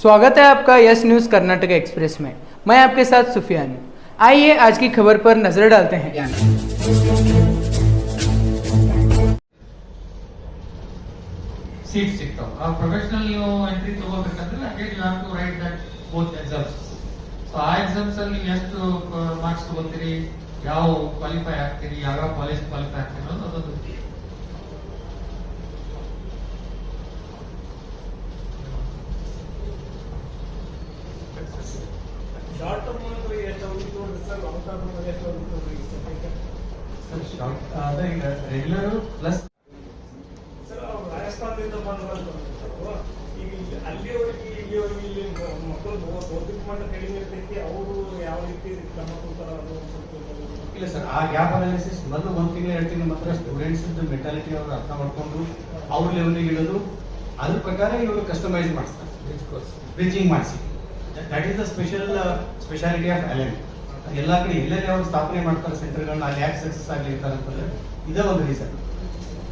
स्वागत है आपका यस न्यूज़ कर्नाटक एक्सप्रेस में। मैं आपके साथ सुफियान हूं। आइए आज की खबर पर नजर डालते हैं। सीट सिक्ताव प्रोफेशनल ಎಂಟ್ರಿ ತಗೋಬೇಕಂದ್ರೆ ಹಾಗೆ you have to write that both exams. So ಆ ಎಕ್ಸಾಮ್ಸ್ ಅಲ್ಲಿ ನೀವು ಎಷ್ಟು ಮಾರ್ಕ್ಸ್ ತಗೋತೀರಿ, ಯಾವ ಕ್ವಾಲಿಫೈ ಆಗ್ತೀರಿ, ಯಾವ ಕಾಲೇಜ್ ಕ್ವಾಲಿಫೈ ಆಗ್ತೀರಿ ಅನ್ನೋದು ಅದೊಂದು ಶಾರ್ಟ್ ಟರ್ಮ್ ಒಳಗೆ ಎಷ್ಟು ಅವಧಿಗೆ ಸರ್, ಲಾಂಗ್ ಟರ್ಮ್ ಒಳಗೆ ಎಷ್ಟು ಅವಧಿಗೆ ಸರ್ ಶಾರ್ಟ್ ಅದೇ ಈಗ ರೆಗ್ಯುಲರ್ ಪ್ಲಸ್ ಸರ್ ರಾಜಸ್ಥಾನದಿಂದ ಬಂದು ಈಗ ಅಲ್ಲಿಯವರೆಗೆ ಇಲ್ಲಿಯವರೆಗೆ ಇಲ್ಲಿ ಮಕ್ಕಳು ಭೌತಿಕ ಮಟ್ಟ ಕಡಿಮೆ ಇರ್ತೈತಿ, ಅವರು ಯಾವ ರೀತಿ ಕ್ರಮ ಕೊಡ್ತಾರ ಅದು ಸ್ವಲ್ಪ ಇಲ್ಲ ಸರ್. ಆ ಗ್ಯಾಪ್ ಅನಾಲಿಸಿಸ್ ಮೊದಲು 1 ತಿಂಗಳು 2 ತಿಂಗಳು ಮಾತ್ರ ಸ್ಟೂಡೆಂಟ್ಸ್ ಮೆಂಟಾಲಿಟಿ ಅವರು ಅರ್ಥ ಮಾಡ್ಕೊಂಡು ಅವ್ರ ಲೆವೆಲ್ಗೆ ಇಡೋದು, ಅದ್ರ ಪ್ರಕಾರ ಇವರು ಕಸ್ಟಮೈಸ್ ಮಾಡಿಸ್ತಾರೆ, ಬ್ರಿಡ್ಜಿಂಗ್ ಮಾಡಿಸಿ. That is the speciality of Allen. ಎಲ್ಲ ಕಡೆ ಎಲ್ಲೆಲ್ಲಿ ಅವರು ಸ್ಥಾಪನೆ ಮಾಡ್ತಾರೆ ಸೆಂಟರ್ಗಳನ್ನ, ಅಲ್ಲಿ ಯಾಕೆ ಸಕ್ಸಸ್ ಆಗಲಿ ಇರ್ತಾರೆ ಅಂತಂದ್ರೆ ಇದೇ ಒಂದು ರೀಸನ್.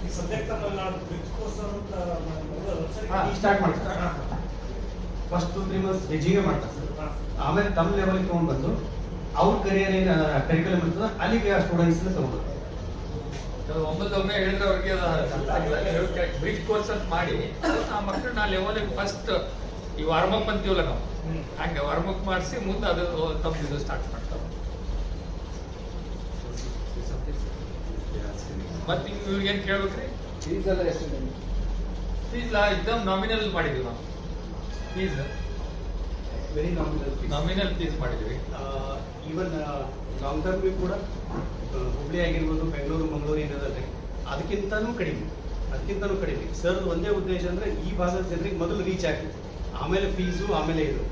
ಈ ಸದ್ಯಕ್ಕೆ ತಮ್ಮಲ್ಲಿ ಬ್ರಿಡ್ಜ್ ಕೋರ್ಸ್ ಅಂತ ಸ್ಟಾರ್ಟ್ ಮಾಡ್ತಾರೆ. ಫಸ್ಟ್ 2-3 ಮಂತ್ಸ್ ಬ್ರಿಡ್ಜಿಂಗ್ ಮಾಡ್ತಾರೆ ಸರ್. ಆಮೇಲೆ ತಮ್ಮ ಲೆವೆಲ್ಗೆ ತೊಗೊಂಡು ಬಂದು ಅವ್ರ ಕರಿಯರ್ ಏನು ಕರಿಕ್ಯುಲಮ್ ಇರ್ತದೆ ಅಲ್ಲಿಗೆ ಸ್ಟೂಡೆಂಟ್ಸ್ ತಗೊಂಡು ಒಮ್ಮೆ ಹೇಳಿದ್ರೆ ಅವ್ರಿಗೆ ಬ್ರಿಡ್ಜ್ ಕೋರ್ಸ್ ಅಂತ ಮಾಡಿ ಆ ಮಕ್ಕಳು ನಾ ಲೆವೆಲ್ ಫಸ್ಟ್ ಈ ವಾರ್ಮ್ ಅಪ್ ಅಂತೀವಲ್ಲ ನಾವು, ಹಂಗೆ ವಾರ್ಮ್ ಅಪ್ ಮಾಡಿಸಿ ಮುಂದೆ ಅದು ತಮ್ಮ ಸ್ಟಾರ್ಟ್ ಮಾಡ್ತಾರೆ. ಮತ್ತೆ ಇವ್ರಿಗೆ ಏನ್ ಕೇಳ್ಬೇಕ್ರಿ? ಫೀಸ್ ಎಕ್ದಮ್ ನಾಮಿನಲ್ ಮಾಡಿದ್ವಿ ನಾವು. ಫೀಸ್ ವೆರಿ ನಾಮಿನಲ್ ಫೀಸ್ ಮಾಡಿದ್ವಿ. ಈವನ್ ಲಾಂಗ್ ಟರ್ಮ್ ಕೂಡ ಹುಬ್ಳಿ ಆಗಿರ್ಬೋದು, ಬೆಂಗಳೂರು ಮಂಗಳೂರು ಏನಿದೆ ಅದಕ್ಕಿಂತನೂ ಕಡಿಮೆ ಸರ್. ಒಂದೇ ಉದ್ದೇಶ ಅಂದ್ರೆ ಈ ಭಾಗದ ಜನರಿಗೆ ಮೊದಲು ರೀಚ್ ಆಗ್ತದೆ, ಆಮೇಲೆ ಫೀಸು, ಆಮೇಲೆ ಇದು.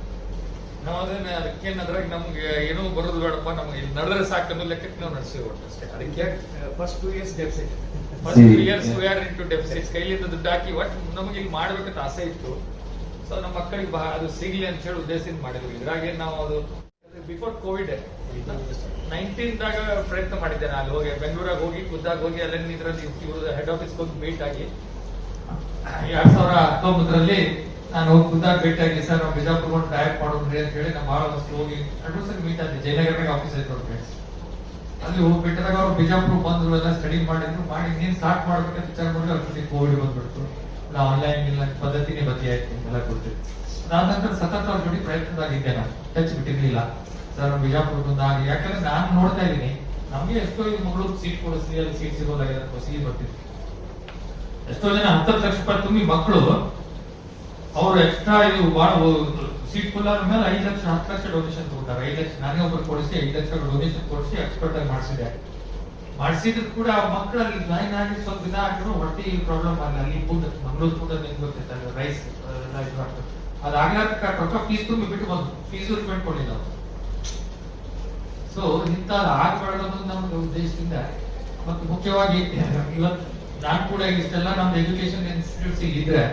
ನಾವು ಅದಕ್ಕೇನಂದ್ರೆ ನಮ್ಗೆ ಏನೋ ಬರೋದು ಬೇಡಪ್ಪ, ನಮ್ಗೆ ಇಲ್ಲಿ ನಡೆದ್ರೆ ಸಾಕನ್ನೋ ಲೆಕ್ಕಕ್ಕೆ ನಾವು ನಡೆಸಿವಿ ಅಷ್ಟೇ. ಅದಕ್ಕೆ first 2 years deficit, first 2 years we are into deficit. ಕೈಲಿಂದ ದುಡ್ಡು ಹಾಕಿ ಒಟ್ಟು ನಮಗೆ ಇಲ್ಲಿ ಮಾಡ್ಬೇಕಂತ ಆಸೆ ಇತ್ತು. ಸೊ ನಮ್ಮ ಮಕ್ಕಳಿಗೆ ಅದು ಸಿಗ್ಲಿ ಅಂತ ಹೇಳಿ ಉದ್ದೇಶದಿಂದ ಮಾಡಿದ್ವಿ. ಇದ್ರಾಗೆ ನಾವು ಅದು ಬಿಫೋರ್ ಕೋವಿಡ್ 19ದಾಗ ಪ್ರಯತ್ನ ಮಾಡಿದ್ದೆ. ನಾನು ಅಲ್ಲಿ ಹೋಗಿ ಬೆಂಗಳೂರಾಗ ಹೋಗಿ ಖುದ್ದಾಗಿ ಹೋಗಿ ಅಲ್ಲೇನು ಇದರಲ್ಲಿ ಇವ್ರದ್ದು ಹೆಡ್ ಆಫೀಸ್ ಹೋಗಿ ಮೀಟ್ ಆಗಿ 2019ರಲ್ಲಿ ನಾನು ಹೋಗಿ ಖುದ್ದಾಗಿ ಭೇಟಿ ಆಗಿ, ಸರ್ ನಾವು ಬಿಜಾಪುರ ಡೈರೆಕ್ಟ್ ಮಾಡೋದ್ರಿ ಅಂತ ಹೇಳಿ ನಾವು ಭಾಳ ವಸ್ತು ಹೋಗಿ ಅಡ್ರೆಸ್ ಮೀಟ್ ಆಗಿ ಜಯನಗರದಾಗ ಆಫೀಸ್ ಐತೆ ಅವ್ರ ಫ್ರೆಂಡ್ಸ್. ಅಲ್ಲಿ ಹೋಗ್ಬಿಟ್ಟಾಗ ಅವ್ರು ಬಿಜಾಪುರ ಬಂದ್ರು, ಎಲ್ಲ ಸ್ಟಡಿ ಮಾಡಿದ್ರು. ಮಾಡಿ ನೀನ್ ಸ್ಟಾರ್ಟ್ ಮಾಡ್ಬೇಕಂತ ವಿಚಾರ ಮಾಡಿದ್ರೆ ಅಷ್ಟೊತ್ತಿಗೆ ಕೋವಿಡ್ ಬಂದ್ಬಿಡ್ತು. ಆನ್ಲೈನ್ ಇಲ್ಲ ಪದ್ಧತಿನೇ ಬದಲಾಯ್ತು ಎಲ್ಲ ಕೊಡ್ತಿತ್ತು. ಅದಾದ ನಂತರ ಸತತ ಅವ್ರ ಜೊತೆ ಪ್ರಯತ್ನದಾಗಿದ್ದೆ, ನಾನು ಟಚ್ ಬಿಟ್ಟಿರ್ಲಿಲ್ಲ ಸರ್. ಬಿಜಾಪುರ ಬಂದಾಗ ಯಾಕಂದ್ರೆ ನಾನು ನೋಡ್ತಾ ಇದ್ದೀನಿ, ನಮ್ಗೆ ಎಷ್ಟೋ ಈ ಮಗಳು ಸೀಟ್ ಕೊಡಿಸಿ ಅಲ್ಲಿ ಸೀಟ್ ಸಿಗೋದಾಗಿದೆ ಅಂತ ಸಿಹಿ ಬರ್ತಿತ್ತು. ಎಷ್ಟೋ ಜನ 10 ಲಕ್ಷ ರೂಪಾಯಿ ತುಂಬಿ ಮಕ್ಕಳು ಅವ್ರು ಎಕ್ಸ್ಟ್ರಾ ಇದು ಸೀಟ್ ಫುಲ್ ಆದ ಮೇಲೆ 5 ಲಕ್ಷ 10 ಲಕ್ಷ ಡೊನೇಷನ್ ತಗೊಂತಾರೆ. 5 ಲಕ್ಷ ನಾನೇ ಒಬ್ಬರು ಕೊಡಿಸಿ 5 ಲಕ್ಷ ಡೊನೇಷನ್ ಕೊಡಿಸಿ ಎಕ್ಸ್ಪರ್ಟ್ ಆಗಿ ಮಾಡಿಸಿದ್ರು ಕೂಡ ಆ ಮಕ್ಕಳಲ್ಲಿ ಜಾಯಿನ್ ಆಗಿ ಸ್ವಲ್ಪ ದಿನ ಆಗಿದ್ರು ಹೊಟ್ಟೆ ಪ್ರಾಬ್ಲಮ್ ಆಗಲ್ಲ. ಅಲ್ಲಿ ಫುಡ್ ಮಂಗಳೂರು ಫುಡ್ ಅಂತ ಗೊತ್ತಿರ್ತಲ್ಲ, ರೈಸ್ ಎಲ್ಲ ಇದು ಮಾಡ್ತಾರೆ. ಅದಾಗ್ಲಾಕ ರೊಕ್ಕ ಫೀಸ್ ತುಂಬಿ ಬಿಟ್ಟು ಬಂದು ಫೀಸು ರಿಪೇಂಟ್ ಕೊಡಲಿಲ್ಲ ಅವರು. ಸೊ ಇಂಥ ಆಗ್ಬಾರ್ದು ಅನ್ನೋದು ನಮ್ಮ ಉದ್ದೇಶದಿಂದ. ಮತ್ತು ಮುಖ್ಯವಾಗಿ ಇವತ್ತು ನಾನು ಕೂಡ ಇಷ್ಟೆಲ್ಲ ನಮ್ದು ಎಜುಕೇಶನ್ ಇನ್ಸ್ಟಿಟ್ಯೂಟ್ಸ್ ಇದ್ರೆ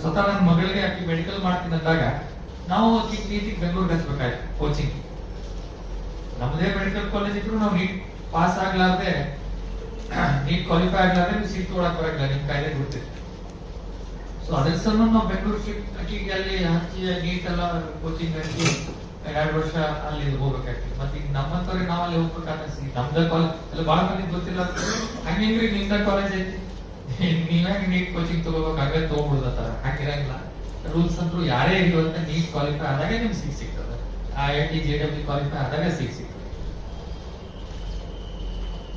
ಸ್ವತಃ ನನ್ನ ಮಗಳಿಗೆ ಆಕಿ ಮೆಡಿಕಲ್ ಮಾಡ್ತೀನಿ ಅಂದಾಗ ನಾವು ನೀಟಿಗೆ ಬೆಂಗಳೂರಿಗೆ ಹಚ್ಬೇಕಾಯ್ತು ಕೋಚಿಂಗ್. ನಮ್ಮದೇ ಮೆಡಿಕಲ್ ಕಾಲೇಜ್ ಇದ್ರು ನಾವು ನೀಟ್ ಪಾಸ್ ಆಗ್ಲಾರ್ದೆ, ನೀಟ್ ಕ್ವಾಲಿಫೈ ಆಗ್ಲಾರ್ದೆ ನೀವು ಸೀಟ್ ತಗೊಳಕ್ ಬರಲ್ಲ, ನಿಮ್ ಕಾಯಿಲೆ ಗೊತ್ತಿತ್ತು. ಸೊ ಅದ್ರ ಸಲ ನಾವು ಬೆಂಗಳೂರು ಶಿಫ್ಟ್ ಅಲ್ಲಿ ಹಚ್ಚಿ ನೀಟ್ ಎಲ್ಲ ಕೋಚಿಂಗ್ ಹಚ್ಚಿ 2 ವರ್ಷ ಅಲ್ಲಿ ಹೋಗ್ಬೇಕಾಗ್ತದೆ. ಮತ್ತೆ ಈಗ ನಮ್ಮಂತವ್ರಿಗೆ ನಾವು ಅಲ್ಲಿ ಹೋಗ್ಬೇಕಾಗಿ ನಮ್ದ ಕಾಲೇಜ್ ಎಲ್ಲ ಬಹಳ ಮಂದಿ ಗೊತ್ತಿಲ್ಲ. ಹಂಗೇನ್ರಿ ನಿಮ್ದ ಕಾಲೇಜ್ ಐತಿ, ನೀವ್ಯಾಗ ನೀಟ್ ಕೋಚಿಂಗ್ ತಗೋಬೇಕು, ಹಂಗೆ ತಗೊಂಡ್ಬಿಡ್ತಾರ. ಹಂಗಿರಂಗಿಲ್ಲ ರೂಲ್ಸ್ ಅಂತೂ. ಯಾರೇ ಇರುವಂತ ನೀಟ್ ಕ್ವಾಲಿಫೈ ಆದಾಗ ನಿಮ್ಗೆ ಸೀಟ್ ಸಿಗ್ತದೆ, IIT JEE ಕ್ವಾಲಿಫೈ ಆದಾಗ ಸೀಟ್ ಸಿಗ್ತದೆ.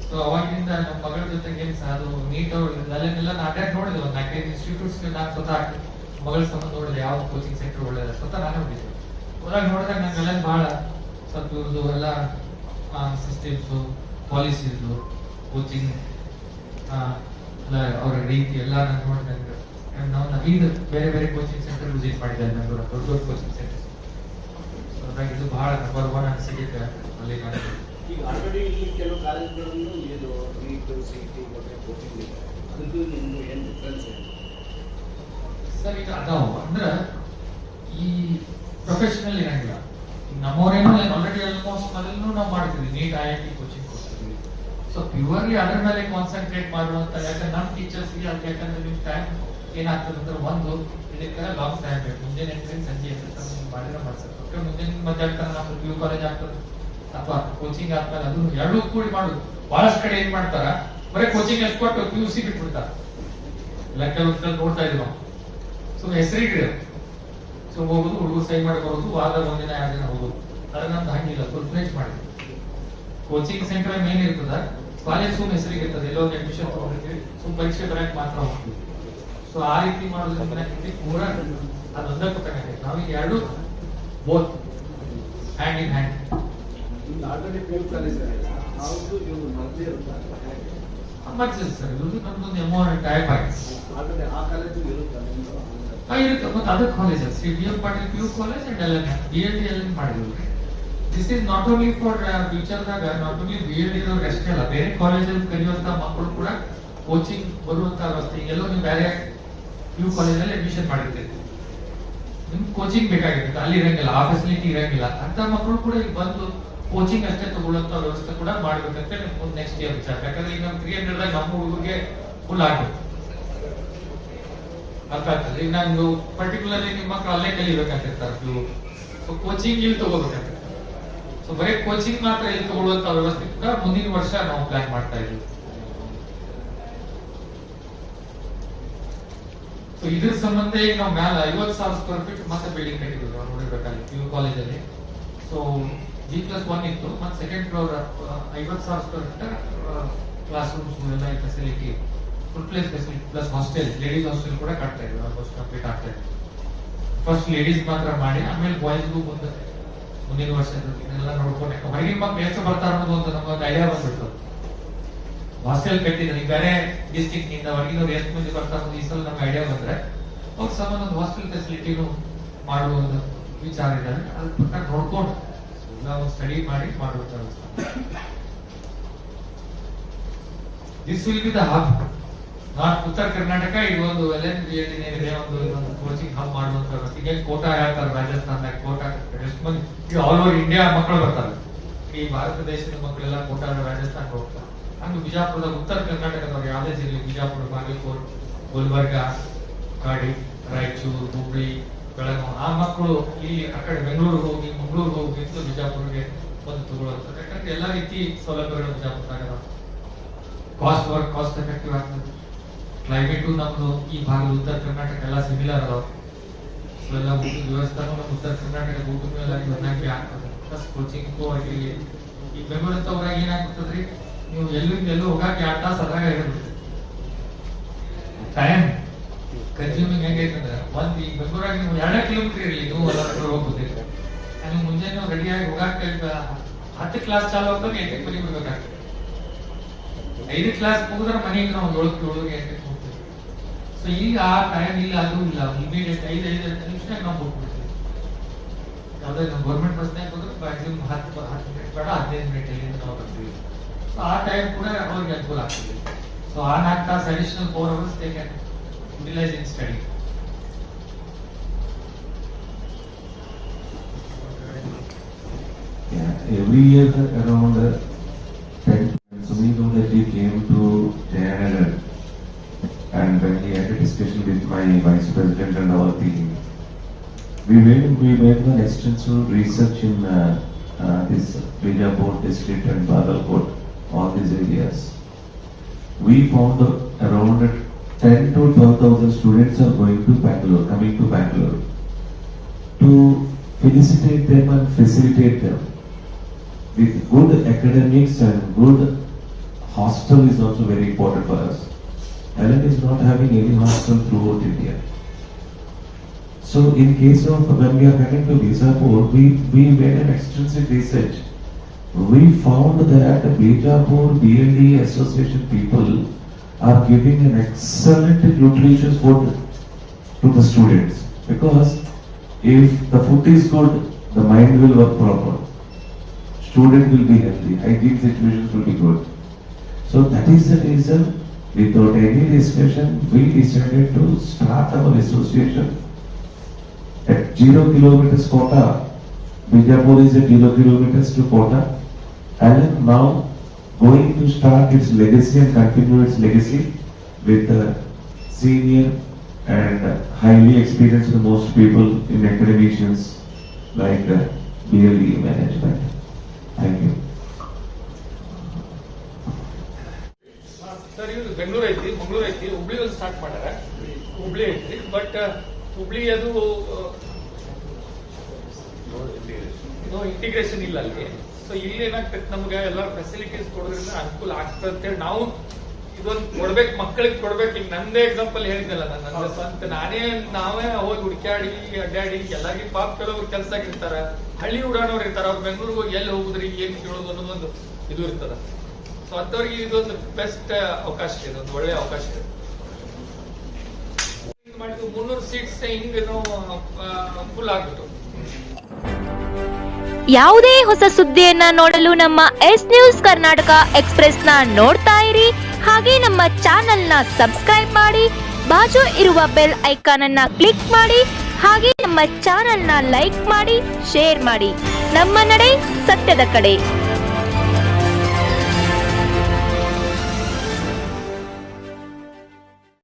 ಸೊ ಅವಾಗಿಂದ ನಮ್ಮ ಮಗಳ ಜೊತೆಗೆ ಅದು ನೀಟ್ ಅಲ್ಲೆಲ್ಲ ಅಟ್ಯಾಕ್ ನೋಡಿದೆ. ಒಂದು 4-5 ಇನ್ಸ್ಟಿಟ್ಯೂಟ್ಸ್ ನಾನು ಸ್ವತಃ ಮಗಳ ಸಂಬಂಧ ನೋಡಿದೆ, ಯಾವ ಕೋಚಿಂಗ್ ಸೆಂಟರ್ ಒಳ್ಳೆದ ಸ್ವತಃ ನಾನೇ ಹೋಗಿದ್ದೆ. ಹೊರಗೆ ನೋಡಿದಾಗ ನಂಗೆಲ್ಲ ಬಹಳ ಸ್ವಲ್ಪ ಇವ್ರದ್ದು ಎಲ್ಲ ಸಿಸ್ಟಮ್ಸು, ಪಾಲಿಸೀಸು, ಕೋಚಿಂಗ್ ಅವರ ರೀತಿ ಎಲ್ಲ ನಾನು ನೋಡಿದಾಗ ನಾವು 5 ಬೇರೆ ಬೇರೆ ಕೋಚಿಂಗ್ ಸೆಂಟರ್ ವಿಸಿಟ್ ಮಾಡಿದ್ದಾರೆ ಬೆಂಗಳೂರು, ದೊಡ್ಡ ದೊಡ್ಡ ಕೋಚಿಂಗ್ ಸೆಂಟರ್ಸ್. ಹಾಗಾಗಿ ಇದು ಬಹಳ ನಂಬರ್ 1 ಅನಿಸಿಕೆ ಅಲ್ಲಿ ಮಾಡಿದೆ. ಈಗ ಆಲ್ರೆಡಿ ಇಲ್ಲಿ ಕೆಲವು ಕಾಲೇಜ್ಗಳನ್ನು ಇದು ನೀಟ್ CET ಬಗ್ಗೆ ಕೋಚಿಂಗ್ ಇದೆ, ಅದಕ್ಕೂ ನಿಮ್ದು ಏನು ಡಿಫ್ರೆನ್ಸ್ ಇದೆ ಸರ್? ಈಗ ಅದಾವು ಅಂದ್ರೆ ಈ ಪ್ರೊಫೆಷನಲ್ ಇರಂಗಿಲ್ಲ. ನಮ್ಮವರೇನೋ ಆಲ್ರೆಡಿ ಆಲ್ಮೋಸ್ಟ್ ಮೊದಲು ನಾವು ಮಾಡ್ತೀವಿ ನೀಟ್ IIT ಕೋಚಿಂಗ್ ಕೊಡ್ತೀವಿ. ಸೊ ಪ್ಯೂರ್ಲಿ ಅದರ ಮೇಲೆ ಕಾನ್ಸಂಟ್ರೇಟ್ ಮಾಡುವಂತ, ಯಾಕಂದ್ರೆ ನಮ್ಮ ಟೀಚರ್ಸ್ಗೆ ಯಾಕಂದ್ರೆ ನಿಮ್ ಟೈಮ್ ಏನಾಗ್ತದೆ ಅಂದ್ರೆ ಒಂದು ಇದಕ್ಕೆ ಲಾಂಗ್ ಟೈಮ್ ಬೇಕು, ಮುಂಜಾನೆ ಎಂಟರಿಂದ ಸಂಜೆ ಮಾಡಿದ್ರೆ ಮಾಡ್ತಾರೆ. ಓಕೆ, ಮುಂಜಾನೆ ಮಧ್ಯಾಹ್ನ ನಮ್ದು PU ಕಾಲೇಜ್ ಆಗ್ತದೆ ಅಥವಾ ಕೋಚಿಂಗ್ ಆದ್ಮೇಲೆ ಅದು ಎರಡೂ ಕೂಡಿ ಮಾಡುದು. ಬಹಳಷ್ಟು ಕಡೆ ಏನ್ ಮಾಡ್ತಾರ, ಬರೀ ಕೋಚಿಂಗ್ ಎಷ್ಟು ಕೊಟ್ಟು PUC ಬಿಟ್ಬಿಡ್ತಾರ. ಎಲ್ಲ ಕೆಲವು ನೋಡ್ತಾ ಇದ್ವಿ ನಾವು. ಸೊ ಹೆಸರಿಗೆ ಸೊ ಹೋಗುದು, ಹುಡುಗರು ಸೈ ಮಾಡಿ ಬರೋದು, ವಾರ ಒಂದಿನ 2 ದಿನ ಹೋಗುದು. ಆದ್ರೆ ನಮ್ದು ಹಂಗಿಲ್ಲ, ಫುಲ್ ಫ್ಲೆಜ್ ಮಾಡಿ ಕೋಚಿಂಗ್ ಸೆಂಟರ್ ಮೇನ್ ಇರ್ತದ, ಕಾಲೇಜ್ ಸುಮ್ ಹೆಸರಿಗೆ ಇರ್ತದೆ, ಎಲ್ಲೋ ಅಡ್ಮಿಷನ್ ತಗೊಂಡಿರ್ತೀವಿ, ಸುಮ್ ಪರೀಕ್ಷೆ ಬರಕ್ ಮಾತ್ರ ಹೋಗ್ತೀವಿ. ಸೊ ಆ ರೀತಿ ಮಾಡೋದ್ರಿಂದ ಪೂರ ಅದೊಂದೇ ಗೊತ್ತಾಗತ್ತೆ. ನಾವೀಗ ಎರಡು both hand in hand. Already PU college ಅವ್ರದ್ದು ಇವ್ರು ಮರ್ಜಿ ಇರುತ್ತಾ ಮರ್ಜಿ ಸರ್, ಇದು ನಮ್ದೊಂದು MOR ಟೈಪ್ ಆಗಿದೆ. ಆಲ್ರೆಡಿ ಆ ಕಾಲೇಜು ಇರುತ್ತಾ ನಿಮ್ದು? ಇರುತ್ತೆ, ಮತ್ತೆ other colleges BM Patil PU college and LN BLD LN ಮಾಡಿದ್ವಿ. This is not only for ಫ್ಯೂಚರ್ದಾಗ, ನಾಟ್ ಓನ್ಲಿ BLD ಇರೋರು ಅಷ್ಟೇ ಅಲ್ಲ, ಬೇರೆ ಕಾಲೇಜಲ್ಲಿ ಕಲಿಯುವಂತ ಮಕ್ಕಳು ಕೂಡ ಕೋಚಿಂಗ್ ಬರುವಂತ ವ್ಯವಸ್ಥೆ. ಎಲ್ಲೋ ನೀವು ಬೇರೆ PU ಕಾಲೇಜಲ್ಲಿ ಅಡ್ಮಿಷನ್ ಮಾಡಿರ್ತೀರಿ, ನಿಮ್ಗೆ ಕೋಚಿಂಗ್ ಬೇಕಾಗಿರುತ್ತೆ, ಅಲ್ಲಿ ಇರಂಗಿಲ್ಲ, ಆ ಫೆಸಿಲಿಟಿ ಇರಂಗಿಲ್ಲ, ಅಂತ ಮಕ್ಕಳು ಕೂಡ ಈಗ ಬಂದು ಕೋಚಿಂಗ್ ಅಷ್ಟೇ ತಗೊಳ್ಳುವಂತ ವ್ಯವಸ್ಥೆ ಕೂಡ ಮಾಡ್ಬೇಕಂತ ಮುಂದೆ ನೆಕ್ಸ್ಟ್ ಇಯರ್ ವಿಚಾರ. ಯಾಕಂದ್ರೆ ಈಗ ನಮ್ 300 ನಮ್ಮ ಹುಡುಗರಿಗೆ ಫುಲ್ ಆಗ್ಬೇಕು, ಅರ್ಥ ಆಗ್ತದೆ. ಈಗ ನಮ್ದು ಪರ್ಟಿಕ್ಯುಲರ್ಲಿ ನಿಮ್ಮ ಮಕ್ಕಳು ಅಲ್ಲೇ ಕಲಿಬೇಕಂತ ಇರ್ತಾರೆ PU, ಸೊ ಕೋಚಿಂಗ್ ಇಲ್ಲಿ ತಗೋಬೇಕಂತ. ಸೊ ಬರೀ ಕೋಚಿಂಗ್ ಮಾತ್ರ ಇಲ್ಲಿ ತಗೊಳ್ಳುವಂತ ವ್ಯವಸ್ಥೆ ಕೂಡ ಮುಂದಿನ ವರ್ಷ ನಾವು ಪ್ಲಾನ್ ಮಾಡ್ತಾ ಇದ್ದೀವಿ. ಸೊ ಇದ್ರ ಸಂಬಂಧ ಈಗ ನಾವು ಮ್ಯಾಲ 50,000 ಸ್ಕ್ವೇರ್ ಫೀಟ್ ಮತ್ತೆ ಬಿಲ್ಡಿಂಗ್ ಕಟ್ಟಿದ್ವಿ ನಾವು ನೋಡಿರ್ಬೇಕಾಗಿ PU ಕಾಲೇಜಲ್ಲಿ. ಸೊ G+1 ಇತ್ತು, ಮತ್ತೆ second floor 50,000 square feet class rooms ಎಲ್ಲ facility, full place facility plus hostel, ladies hostel ಕೂಡ ಕಟ್ತಾ ಇದ್ವಿ, ಆಲ್ಮೋಸ್ಟ್ ಕಂಪ್ಲೀಟ್ ಆಗ್ತಾ ಇದೆ. ಫಸ್ಟ್ ಲೇಡೀಸ್ ಮಾತ್ರ ಮಾಡಿ ಆಮೇಲೆ ಬಾಯ್ಸ್ಗೂ ಮುಂದಿನ ವರ್ಷ ಇದನ್ನೆಲ್ಲ ನೋಡ್ಕೊಂಡು ಹೊರಗಿನ ಮಕ್ಕಳು ಎಷ್ಟು ಬರ್ತಾರ ಅನ್ನೋದು ಒಂದು ನಮ್ಗೊಂದು ಐಡಿಯಾ ಬಂದ್ಬಿಟ್ಟು ಹಾಸ್ಟೆಲ್ ಕಟ್ಟಿದ್ರೆ ಈಗ ಬೇರೆ ಡಿಸ್ಟ್ರಿಕ್ಟ್ ನಿಂದ ಹೊರಗಿನವ್ರು ಎಷ್ಟು ಮಂದಿ ಬರ್ತಾರ ಅನ್ನೋದು ಈ ಸಲ ನಮ್ಗೆ ಐಡಿಯಾ ಬಂದ್ರೆ ಅವ್ರ ಸಂಬಂಧ ಒಂದು ಹಾಸ್ಟೆಲ್ ಫೆಸಿಲಿಟಿನೂ ಮಾಡುವ ಒಂದು ವಿಚಾರ ಇದ್ದಾರೆ. ಅದ್ರ ಪ್ರಕಾರ ನೋಡ್ಕೊಂಡು ನಾವು ಸ್ಟಡಿ ಮಾಡಿ ಮಾಡುವಂತ this will be the hub, not ಉತ್ತರ ಕರ್ನಾಟಕ. ಇದು ಒಂದು LN BLD ಏನಿದೆ ಒಂದು ಕೋಚಿಂಗ್ ಹಬ್ ಮಾಡುವಂತ. ಈಗ ಕೋಟಾ ಹೇಳ್ತಾರೆ ರಾಜಸ್ಥಾನದಾಗ, ಕೋಟಾ ಎಷ್ಟು ಮಂದಿ ಈಗ ಆಲ್ ಓವರ್ ಇಂಡಿಯಾ ಮಕ್ಕಳು ಬರ್ತಾರೆ, ಈ ಭಾರತ ದೇಶದ ಮಕ್ಕಳೆಲ್ಲ ಕೋಟಾ ರಾಜಸ್ಥಾನಕ್ಕೆ ಹೋಗ್ತಾರೆ. ಹಂಗ ಬಿಜಾಪುರದ ಉತ್ತರ ಕರ್ನಾಟಕದವ್ರು ಯಾವುದೇ ಜಿಲ್ಲೆ, ಬಿಜಾಪುರ, ಬಾಗಲಕೋಟ್, ಗುಲ್ಬರ್ಗ, ಕಾಡಿ, ರಾಯಚೂರು, ಹುಬ್ಳಿ, ಬೆಳಗಾವಿ, ಆ ಮಕ್ಕಳು ಇಲ್ಲಿ ಆ ಕಡೆ ಬೆಂಗಳೂರಿಗೆ ಹೋಗಿ, ಮಂಗಳೂರಿಗೆ ಹೋಗಿ ಬಿಜಾಪುರಿಗೆ ಬಂದು ತಗೊಳ್ಳುವಂಥದ್ದು. ಯಾಕಂದ್ರೆ ಎಲ್ಲಾ ರೀತಿ ಸೌಲಭ್ಯಗಳು ಬಿಜಾಪುರದಾಗ ಕಾಸ್ಟ್ ಎಫೆಕ್ಟಿವ್ ಆಗ್ತದೆ. ಕ್ಲೈಮೇಟು ನಮ್ದು ಈ ಭಾಗದ ಉತ್ತರ ಕರ್ನಾಟಕ ಎಲ್ಲ ಸಿಮಿಲರ್ ಅದಾವ. ಸೊ ಎಲ್ಲ ಊಟದ ವ್ಯವಸ್ಥೆನೂ ನಮ್ಮ ಉತ್ತರ ಕರ್ನಾಟಕದ ಊಟದ ಮೇಲೆ ಹೊಂದಾಣಿಕೆ ಆಗ್ತದೆ. ಪ್ಲಸ್ ಕೋಚಿಂಗ್ ಅವರಿಗೆ ಈ ಬೆಂಗಳೂರು ಅಂತ ಊರಾಗ ಏನಾಗ್ತದ್ರಿ, ನೀವು ಎಲ್ಲೂ ಹೋಗಾಕ 2 ತಾಸು ಅದ್ರಾಗ ಇರುತ್ತೆ. ಟೈಮ್ ಕನ್ಸ್ಯೂಮಿಂಗ್ ಹೆಂಗೈತಂದ್ರೆ ಒಂದ್ ಈ ಬೆಂಗಳೂರಾಗ ನೀವು 2 ಕಿಲೋಮೀಟರ್ ಇರಲಿ, ನೀವು ಎಲ್ಲ ಹೋಗ್ಬೋದಿಲ್ಲ. ನೀವು ಮುಂಜಾನೆ ನಾವು ರೆಡಿಯಾಗಿ ಹೋಗಾಕ 10 ಕ್ಲಾಸ್ ಚಾಲು ಆಗ್ತದೆ, 8ಕ್ಕೆ ಮನೆಗೆ ಬಿಡ್ಬೇಕಾಗ್ತದೆ. 5 ಕ್ಲಾಸ್ ಮುಗಿದ್ರೆ ಮನೆಗೆ ನಾವು 7ಕ್ಕೆ 8ಕ್ಕೆ ಹೋಗ್ತೀವಿ. ಸೊ ಈಗ ಆ ಟೈಮ್ ಇಲ್ಲ, ಅದು ಇಲ್ಲ, ಇಮಿಡಿಯೇಟ್ 5 ನಿಮಿಷನಾಗ ನಾವು ಹೋಗ್ಬಿಡ್ತೀವಿ. ಯಾವ್ದಾದ್ರು ನಾವು ಗೌರ್ಮೆಂಟ್ ಬಸ್ನಾಗ ಹೋದ್ರೆ ಮ್ಯಾಕ್ಸಿಮಮ್ 10 ಮಿನಿಟ್ ಬೇಡ 15 ಮಿನಿಟ್ ನಾವು ಬರ್ತೀವಿ. ಸೊ ಆ ಟೈಮ್ ಕೂಡ ಅವ್ರಿಗೆ ಅನುಕೂಲ ಆಗ್ತದೆ. ಸೊ ಆ 4 ತಾಸು additional 4 hours they can utilize in study. Yeah, every year around 10 Sumito Reddy came to Jayanagar, and when he had a discussion with my vice president and our team, we made one extensive research in this Bijapur district and Bagalkot, all these areas. We found around 10 to 12,000 students are coming to Bangalore. To felicitate them and facilitate them with good academics and good hostel is also very important for us. LN is not having any hostel throughout India. So in case of when we are coming to Bijapur, we made an extensive research. We found that Bijapur BLD Association people are giving an excellent nutritious food to the students, because if the food is good, the mind will work proper, student will be healthy, hygiene situations will be good. So that is the reason, without any discussion, we decided to start our association at 0 kilometers quota. Bijapur is at 0 kilometers to quota, and now going to start its legacy and continue its legacy with senior and highly experienced the most people in academicians like BLE management. Thank you. Sir ಇದು ಬೆಂಗಳೂರು ಐತಿ, ಮಂಗಳೂರು ಐತಿ, ಹುಬ್ಳಿ ಒಂದು start ಮಾಡ್ಯಾರ. ಹುಬ್ಳಿ ಐತಿ, but Hubli ಅದು integration ಇಲ್ಲ ಅಲ್ಲಿ. So ಇಲ್ಲಿ ಏನಾಗ್ತೈತೆ, ನಮ್ಗೆ ಎಲ್ಲ ಫೆಸಿಲಿಟೀಸ್ ಕೊಡೋದ್ರಿಂದ ಅನುಕೂಲ ಆಗ್ತದೆ ಅಂತೇಳಿ ನಾವು ಇದೊಂದು ಕೊಡ್ಬೇಕು, ಮಕ್ಕಳಿಗೆ ಕೊಡ್ಬೇಕು. ಈಗ ನಂದೇ ಎಕ್ಸಾಂಪಲ್ ಹೇಳಿದ್ನಲ್ಲ, ನನ್ನ ಸ್ವಂತ ನಾವೇ ಹೋಗಿ ಹುಡುಕ್ಯಾಡಿ ಅಡ್ಡಾಡಿ ಎಲ್ಲರಿಗೂ ಪಾಪ ಕೆಲವ್ರು ಕೆಲಸ ಇರ್ತಾರ, ಹಳ್ಳಿ ಉಡಾಣವ್ರು ಇರ್ತಾರ, ಅವ್ರು ಬೆಂಗಳೂರಿಗೆ ಹೋಗಿ ಎಲ್ಲಿ ಹೋಗುದ್ರಿ ಏನ್ ಕೇಳೋದು ಅನ್ನೋದೊಂದು ಇದು ಇರ್ತದ. ಸೊ ಅಂತವ್ರಿಗೆ ಇದೊಂದು ಬೆಸ್ಟ್ ಅವಕಾಶ ಇದೆ, ಇದೊಂದು ಒಳ್ಳೆ ಅವಕಾಶ ಇದೆ. ಮಾಡಿದ್ವಿ 300 ಸೀಟ್ಸ್ ಹಿಂಗೆ ಫುಲ್ ಆಗ್ಬಿಟ್ಟು. ಯಾವುದೇ ಹೊಸ ಸುದ್ದಿಯನ್ನ ನೋಡಲು ನಮ್ಮ ಎಸ್ ನ್ಯೂಸ್ ಕರ್ನಾಟಕ ಎಕ್ಸ್‌ಪ್ರೆಸ್ ನ ನೋಡ್ತಾ ಇರಿ. ಹಾಗೆ ನಮ್ಮ ಚಾನೆಲ್ ನ ಸಬ್ಸ್ಕ್ರೈಬ್ ಮಾಡಿ, ಬಾಜು ಇರುವ ಬೆಲ್ ಐಕಾನ್ ಅನ್ನ ಕ್ಲಿಕ್ ಮಾಡಿ. ಹಾಗೆ ನಮ್ಮ ಚಾನೆಲ್ ನ ಲೈಕ್ ಮಾಡಿ, ಶೇರ್ ಮಾಡಿ. ನಮ್ಮ ನಡೆ ಸತ್ಯದ ಕಡೆ.